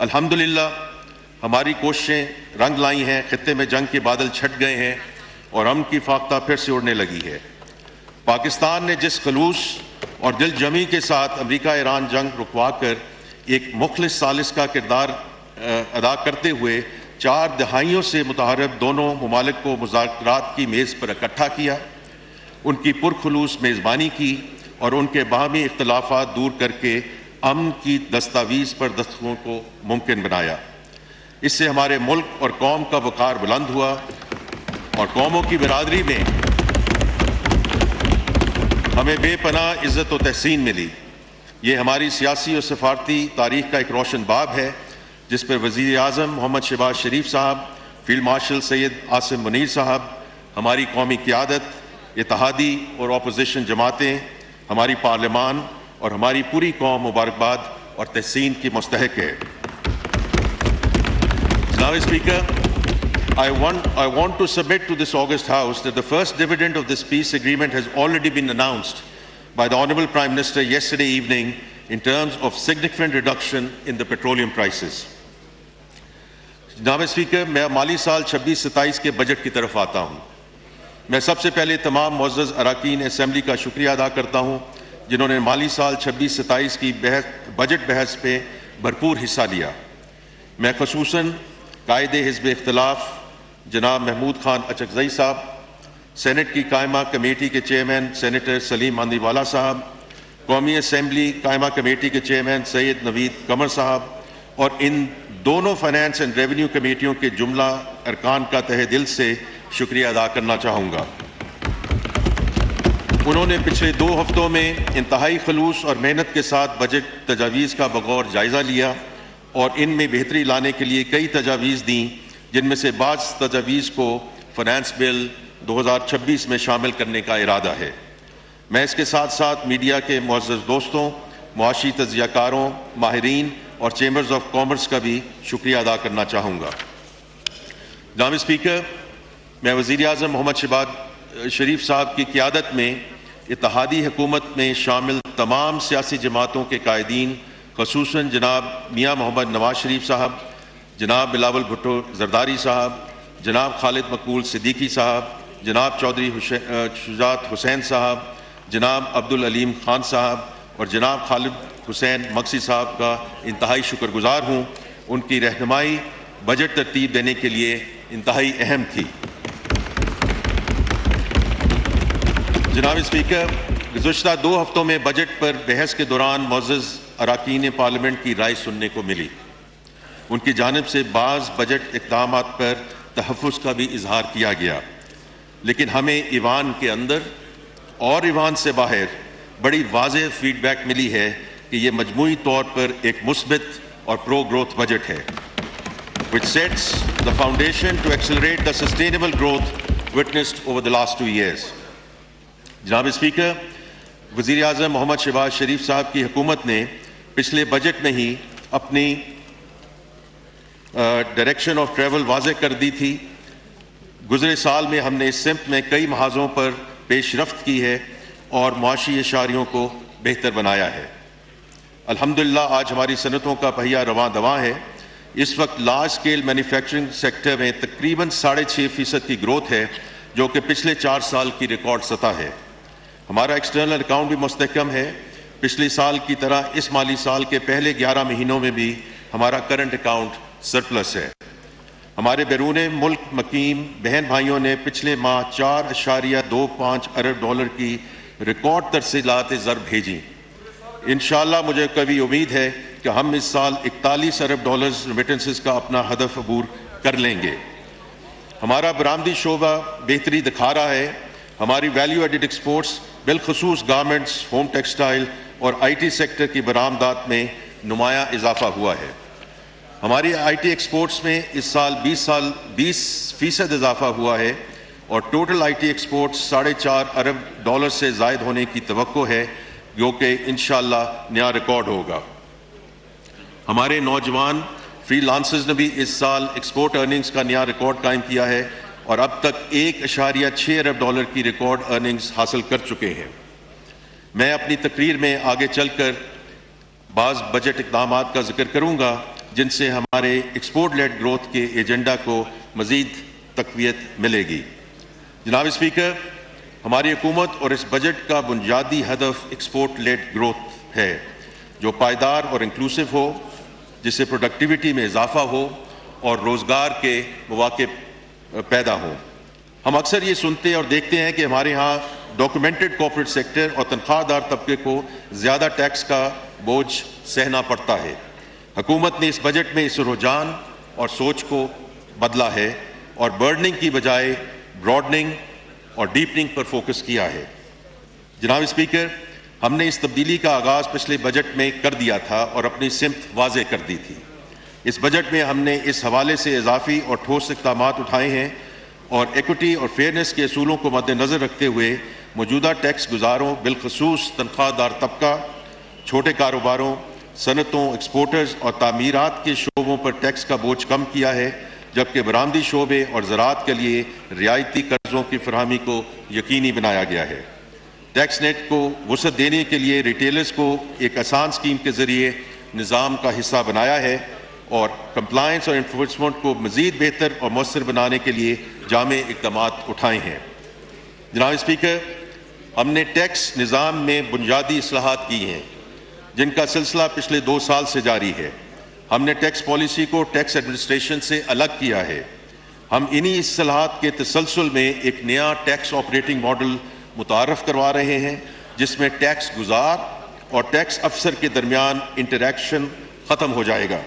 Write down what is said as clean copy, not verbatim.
الحمدللہ ہماری کوششیں رنگ لائی ہیں، خطے میں جنگ کے بادل چھٹ گئے ہیں اور امن کی فاختہ پھر سے اڑنے لگی ہے۔ پاکستان نے جس خلوص اور دل جمی کے ساتھ امریکہ ایران جنگ رکوا کر ایک مخلص ثالث کا کردار ادا کرتے ہوئے 4 دہائیوں سے متحارب دونوں ممالک کو مذاکرات کی میز پر اکٹھا کیا، ان کی پرخلوص میزبانی کی اور ان کے باہمی اختلافات دور کر کے امن کی دستاویز پر دستخطوں کو ممکن بنایا، اس سے ہمارے ملک اور قوم کا وقار بلند ہوا اور قوموں کی برادری میں ہمیں بے پناہ عزت و تحسین ملی۔ یہ ہماری سیاسی اور سفارتی تاریخ کا ایک روشن باب ہے جس پر وزیر اعظم محمد شہباز شریف صاحب، فیلڈ مارشل سید عاصم منیر صاحب، ہماری قومی قیادت، اتحادی اور اپوزیشن جماعتیں، ہماری پارلیمان اور ہماری پوری قوم مبارکباد اور تحسین کی مستحق ہے۔ جناب speaker, I want to submit to this august House that the first dividend of this peace agreement has already been announced by the Honorable Prime Minister yesterday evening in terms of significant reduction in the petroleum prices. جناب speaker, میں مالی سال 26-27 کے budget کی طرف آتا ہوں۔ میں سب سے پہلے تمام معزز اراکین اسمبلی کا شکریہ ادا کرتا ہوں جنہوں نے مالی سال 26-27 کی بجٹ بحث پہ بھرپور حصہ لیا۔ میں خصوصاً قائد حزب اختلاف جناب محمود خان اچکزئی صاحب، سینٹ کی قائمہ کمیٹی کے چیئرمین سینیٹر سلیم ماندی والا صاحب، قومی اسمبلی قائمہ کمیٹی کے چیئرمین سید نوید قمر صاحب اور ان دونوں فائنانس اینڈ ریونیو کمیٹیوں کے جملہ ارکان کا تہہ دل سے شکریہ ادا کرنا چاہوں گا۔ انہوں نے پچھلے 2 ہفتوں میں انتہائی خلوص اور محنت کے ساتھ بجٹ تجاویز کا بغور جائزہ لیا اور ان میں بہتری لانے کے لیے کئی تجاویز دیں، جن میں سے بعض تجاویز کو فائنانس بل 2026 میں شامل کرنے کا ارادہ ہے۔ میں اس کے ساتھ ساتھ میڈیا کے معزز دوستوں، معاشی تجزیہ کاروں، ماہرین اور چیمبرز آف کامرس کا بھی شکریہ ادا کرنا چاہوں گا۔ جناب اسپیکر, میں وزیر اعظم محمد شہباز شریف صاحب کی قیادت میں اتحادی حکومت میں شامل تمام سیاسی جماعتوں کے قائدین، خصوصاً جناب میاں محمد نواز شریف صاحب، جناب بلاول بھٹو زرداری صاحب، جناب خالد مقبول صدیقی صاحب، جناب چودھری شجاعت حسین صاحب، جناب عبدالعلیم خان صاحب اور جناب خالد حسین مقصی صاحب کا انتہائی شکر گزار ہوں۔ ان کی رہنمائی بجٹ ترتیب دینے کے لیے انتہائی اہم تھی۔ جناب اسپیکر, گزشتہ 2 ہفتوں میں بجٹ پر بحث کے دوران معزز اراکین پارلیمنٹ کی رائے سننے کو ملی۔ ان کی جانب سے بعض بجٹ اقدامات پر تحفظ کا بھی اظہار کیا گیا، لیکن ہمیں ایوان کے اندر اور ایوان سے باہر بڑی واضح فیڈ بیک ملی ہے کہ یہ مجموعی طور پر ایک مثبت اور پرو گروتھ بجٹ ہے which sets the foundation to accelerate the sustainable growth witnessed over the last 2 years. جناب اسپیکر, وزیر اعظم محمد شہباز شریف صاحب کی حکومت نے پچھلے بجٹ میں ہی اپنی ڈائریکشن آف ٹریول واضح کر دی تھی۔ گزرے سال میں ہم نے اس سمت میں کئی محاذوں پر پیش رفت کی ہے اور معاشی اشاریوں کو بہتر بنایا ہے۔ الحمدللہ آج ہماری صنعتوں کا پہیہ رواں دواں ہے۔ اس وقت لارج اسکیل مینوفیکچرنگ سیکٹر میں تقریباً 6.5% کی گروتھ ہے، جو کہ پچھلے 4 سال کی ریکارڈ سطح ہے۔ ہمارا ایکسٹرنل اکاؤنٹ بھی مستحکم ہے۔ پچھلے سال کی طرح اس مالی سال کے پہلے 11 مہینوں میں بھی ہمارا کرنٹ اکاؤنٹ سرپلس ہے۔ ہمارے بیرون ملک مقیم بہن بھائیوں نے پچھلے ماہ 4.25 ارب ڈالر کی ریکارڈ ترسیلات زر بھیجیں۔ انشاءاللہ مجھے کبھی امید ہے کہ ہم اس سال 41 ارب ڈالرز ریمیٹنسز کا اپنا ہدف عبور کر لیں گے۔ ہمارا برآمدی شعبہ بہتری دکھا رہا ہے۔ ہماری ویلیو ایڈڈ ایکسپورٹس بالخصوص گارمنٹس، ہوم ٹیکسٹائل اور آئی ٹی سیکٹر کی برآمدات میں نمایاں اضافہ ہوا ہے۔ ہماری آئی ٹی ایکسپورٹس میں اس سال 20% اضافہ ہوا ہے اور total I T exports 4.5 Arab dollar سے زائد ہونے کی توقع ہے، جو کہ انشاءاللہ نیا ریکارڈ ہوگا۔ ہمارے نوجوان فری لانسرز نے بھی اس سال ایکسپورٹ ارننگز کا نیا ریکارڈ قائم کیا ہے اور اب تک 1.6 ارب ڈالر کی ریکارڈ ارننگز حاصل کر چکے ہیں۔ میں اپنی تقریر میں آگے چل کر بعض بجٹ اقدامات کا ذکر کروں گا جن سے ہمارے ایکسپورٹ لیڈ گروتھ کے ایجنڈا کو مزید تقویت ملے گی۔ جناب اسپیکر، ہماری حکومت اور اس بجٹ کا بنیادی ہدف ایکسپورٹ لیڈ گروتھ ہے جو پائیدار اور انکلوسیو ہو، جس سے پروڈکٹیوٹی میں اضافہ ہو اور روزگار کے مواقع پیدا ہوں۔ ہم اکثر یہ سنتے اور دیکھتے ہیں کہ ہمارے ہاں ڈاکومنٹڈ کارپوریٹ سیکٹر اور تنخواہ دار طبقے کو زیادہ ٹیکس کا بوجھ سہنا پڑتا ہے۔ حکومت نے اس بجٹ میں اس رجحان اور سوچ کو بدلا ہے اور برڈننگ کی بجائے براڈننگ اور ڈیپننگ پر فوکس کیا ہے۔ جناب اسپیکر، ہم نے اس تبدیلی کا آغاز پچھلے بجٹ میں کر دیا تھا اور اپنی سمت واضح کر دی تھی۔ اس بجٹ میں ہم نے اس حوالے سے اضافی اور ٹھوس اقدامات اٹھائے ہیں اور ایکوٹی اور فیئرنیس کے اصولوں کو مد نظر رکھتے ہوئے موجودہ ٹیکس گزاروں بالخصوص تنخواہ دار طبقہ، چھوٹے کاروباروں، صنعتوں، ایکسپورٹرز اور تعمیرات کے شعبوں پر ٹیکس کا بوجھ کم کیا ہے، جبکہ برآمدی شعبے اور زراعت کے لیے رعایتی قرضوں کی فراہمی کو یقینی بنایا گیا ہے۔ ٹیکس نیٹ کو وسعت دینے کے لیے ریٹیلرز کو ایک آسان اسکیم کے ذریعے نظام کا حصہ بنایا ہے اور کمپلائنس اور انفورسمنٹ کو مزید بہتر اور مؤثر بنانے کے لیے جامع اقدامات اٹھائے ہیں۔ جناب اسپیکر، ہم نے ٹیکس نظام میں بنیادی اصلاحات کی ہیں جن کا سلسلہ پچھلے 2 سال سے جاری ہے۔ ہم نے ٹیکس پالیسی کو ٹیکس ایڈمنسٹریشن سے الگ کیا ہے۔ ہم انہی اصلاحات کے تسلسل میں ایک نیا ٹیکس آپریٹنگ ماڈل متعارف کروا رہے ہیں جس میں ٹیکس گزار اور ٹیکس افسر کے درمیان انٹریکشن ختم ہو جائے گا۔